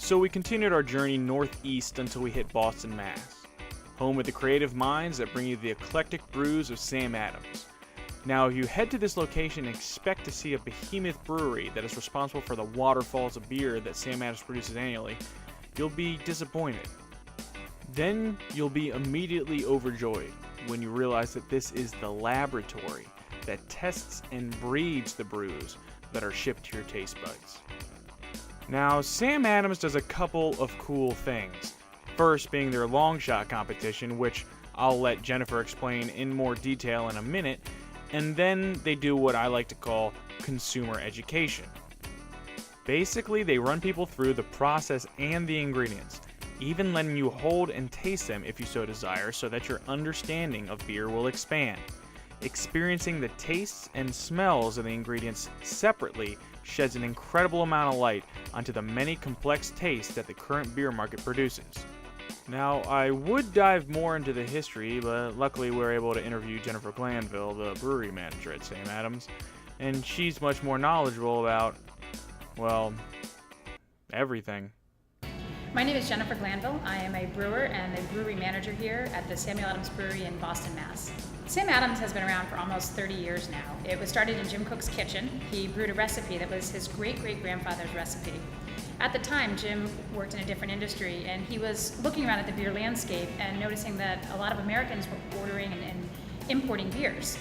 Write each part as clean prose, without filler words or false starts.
So we continued our journey northeast until we hit Boston, Mass., home of the creative minds that bring you the eclectic brews of Sam Adams. Now, if you head to this location and expect to see a behemoth brewery that is responsible for the waterfalls of beer that Sam Adams produces annually, you'll be disappointed. Then you'll be immediately overjoyed when you realize that this is the laboratory that tests and breeds the brews that are shipped to your taste buds. Now, Sam Adams does a couple of cool things. First being their long shot competition, which I'll let Jennifer explain in more detail in a minute, and then they do what I like to call consumer education. Basically, they run people through the process and the ingredients, even letting you hold and taste them if you so desire, so that your understanding of beer will expand. Experiencing the tastes and smells of the ingredients separately sheds an incredible amount of light onto the many complex tastes that the current beer market produces. Now, I would dive more into the history, but luckily we were able to interview Jennifer Glanville, the brewery manager at Sam Adams, and she's much more knowledgeable about, well, everything. My name is Jennifer Glanville. I am a brewer and a brewery manager here at the Samuel Adams Brewery in Boston, Mass. Sam Adams has been around for almost 30 years now. It was started in Jim Koch's kitchen. He brewed a recipe that was his great-great-grandfather's recipe. At the time, Jim worked in a different industry, and he was looking around at the beer landscape and noticing that a lot of Americans were ordering and importing beers.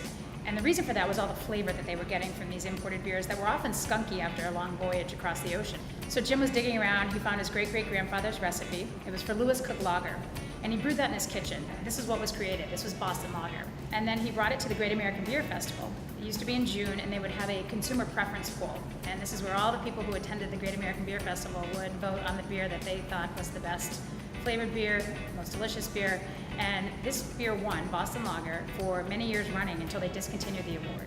And the reason for that was all the flavor that they were getting from these imported beers that were often skunky after a long voyage across the ocean. So Jim was digging around, he found his great-great-grandfather's recipe. It was for Lewis Cook Lager, and he brewed that in his kitchen. This is what was created. This was Boston Lager. And then he brought it to the Great American Beer Festival. It used to be in June, and they would have a consumer preference poll. And this is where all the people who attended the Great American Beer Festival would vote on the beer that they thought was the best flavored beer, most delicious beer. And this beer won, Boston Lager, for many years running until they discontinued the award.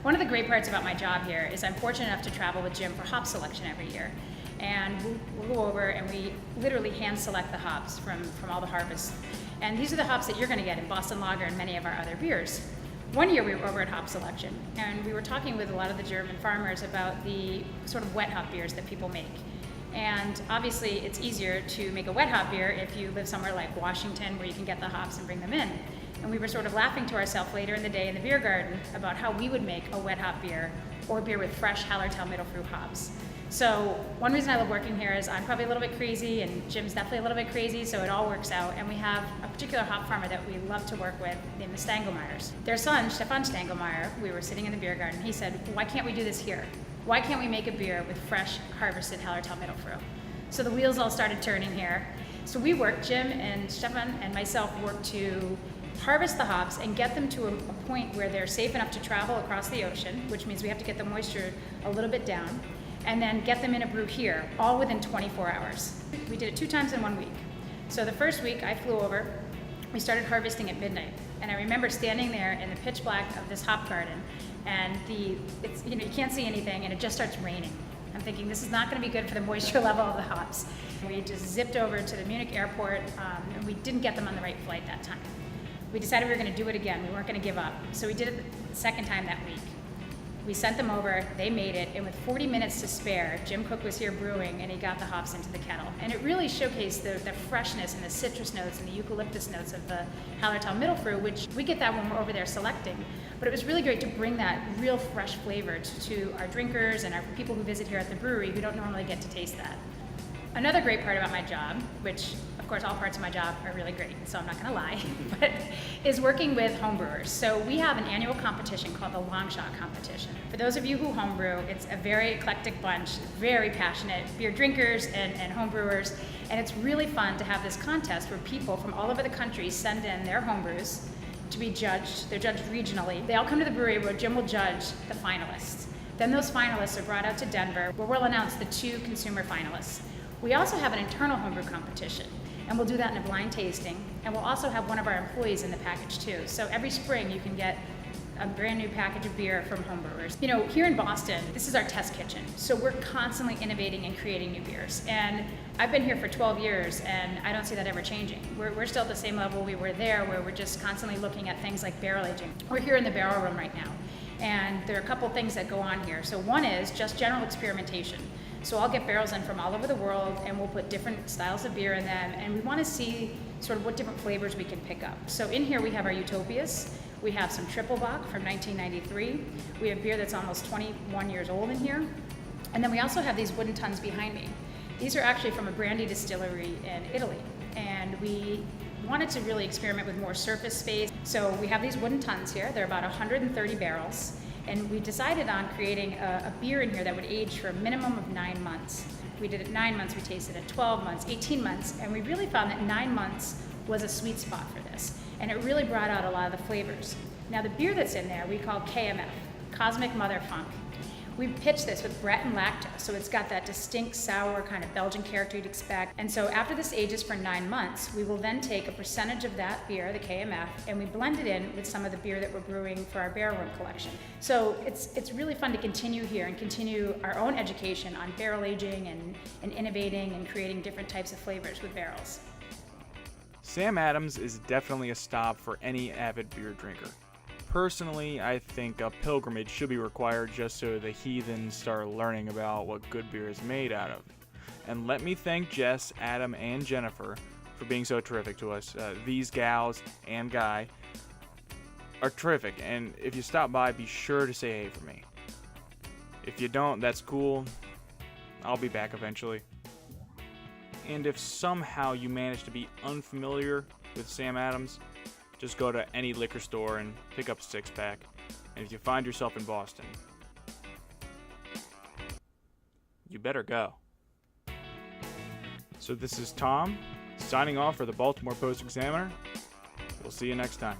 One of the great parts about my job here is I'm fortunate enough to travel with Jim for hop selection every year. And we'll go over and we literally hand select the hops from all the harvests. And these are the hops that you're going to get in Boston Lager and many of our other beers. One year we were over at hop selection, and we were talking with a lot of the German farmers about the sort of wet hop beers that people make. And obviously it's easier to make a wet hop beer if you live somewhere like Washington where you can get the hops and bring them in. And we were sort of laughing to ourselves later in the day in the beer garden about how we would make a wet hop beer or beer with fresh Hallertau Middle Fruit hops. So one reason I love working here is I'm probably a little bit crazy and Jim's definitely a little bit crazy, so it all works out. And we have a particular hop farmer that we love to work with named the Stangelmeyers. Their son, Stefan Stangelmeyer, we were sitting in the beer garden, he said, why can't we do this here? Why can't we make a beer with fresh harvested Hallertau Middle Fruit? So the wheels all started turning here. So we worked, Jim and Stefan and myself worked to harvest the hops and get them to a point where they're safe enough to travel across the ocean, which means we have to get the moisture a little bit down, and then get them in a brew here, all within 24 hours. We did it 2 times in 1 week. So the first week I flew over, we started harvesting at midnight. And I remember standing there in the pitch black of this hop garden, and you can't see anything, and it just starts raining. I'm thinking this is not going to be good for the moisture level of the hops. We just zipped over to the Munich airport, and we didn't get them on the right flight that time. We decided we were going to do it again. We weren't going to give up. So we did it the second time that week. We sent them over, they made it, and with 40 minutes to spare, Jim Koch was here brewing, and he got the hops into the kettle. And it really showcased the freshness and the citrus notes and the eucalyptus notes of the Hallertau Middle Fruit, which we get that when we're over there selecting. But it was really great to bring that real fresh flavor to our drinkers and our people who visit here at the brewery who don't normally get to taste that. Another great part about my job, which of course all parts of my job are really great, so I'm not going to lie, but is working with homebrewers. So we have an annual competition called the Long Shot Competition. For those of you who homebrew, it's a very eclectic bunch, very passionate beer drinkers and homebrewers, and it's really fun to have this contest where people from all over the country send in their homebrews to be judged. They're judged regionally. They all come to the brewery where Jim will judge the finalists. Then those finalists are brought out to Denver where we'll announce the 2 consumer finalists. We also have an internal homebrew competition, and we'll do that in a blind tasting, and we'll also have one of our employees in the package too. So every spring you can get a brand new package of beer from homebrewers. You know, here in Boston, this is our test kitchen, so we're constantly innovating and creating new beers. And I've been here for 12 years, and I don't see that ever changing. We're still at the same level we were there, where we're just constantly looking at things like barrel aging. We're here in the barrel room right now, and there are a couple things that go on here. So one is just general experimentation. So I'll get barrels in from all over the world, and we'll put different styles of beer in them, and we want to see sort of what different flavors we can pick up. So in here we have our Utopias. We have some Triple Bock from 1993. We have beer that's almost 21 years old in here. And then we also have these wooden tons behind me. These are actually from a brandy distillery in Italy. And we wanted to really experiment with more surface space. So we have these wooden tons here. They're about 130 barrels. And we decided on creating a beer in here that would age for a minimum of 9 months. We did it 9 months, we tasted it 12 months, 18 months, and we really found that 9 months was a sweet spot for this. And it really brought out a lot of the flavors. Now the beer that's in there we call KMF, Cosmic Mother Funk. We pitched this with Brett and lactose, so it's got that distinct sour kind of Belgian character you'd expect. And so after this ages for 9 months, we will then take a percentage of that beer, the KMF, and we blend it in with some of the beer that we're brewing for our barrel room collection. So it's really fun to continue here and continue our own education on barrel aging and innovating and creating different types of flavors with barrels. Sam Adams is definitely a stop for any avid beer drinker. Personally, I think a pilgrimage should be required just so the heathens start learning about what good beer is made out of. And let me thank Jess, Adam, and Jennifer for being so terrific to us. These gals and guy are terrific, and if you stop by, be sure to say hey for me. If you don't, that's cool. I'll be back eventually. And if somehow you manage to be unfamiliar with Sam Adams, just go to any liquor store and pick up a 6-pack. And if you find yourself in Boston, you better go. So this is Tom, signing off for the Baltimore Post-Examiner. We'll see you next time.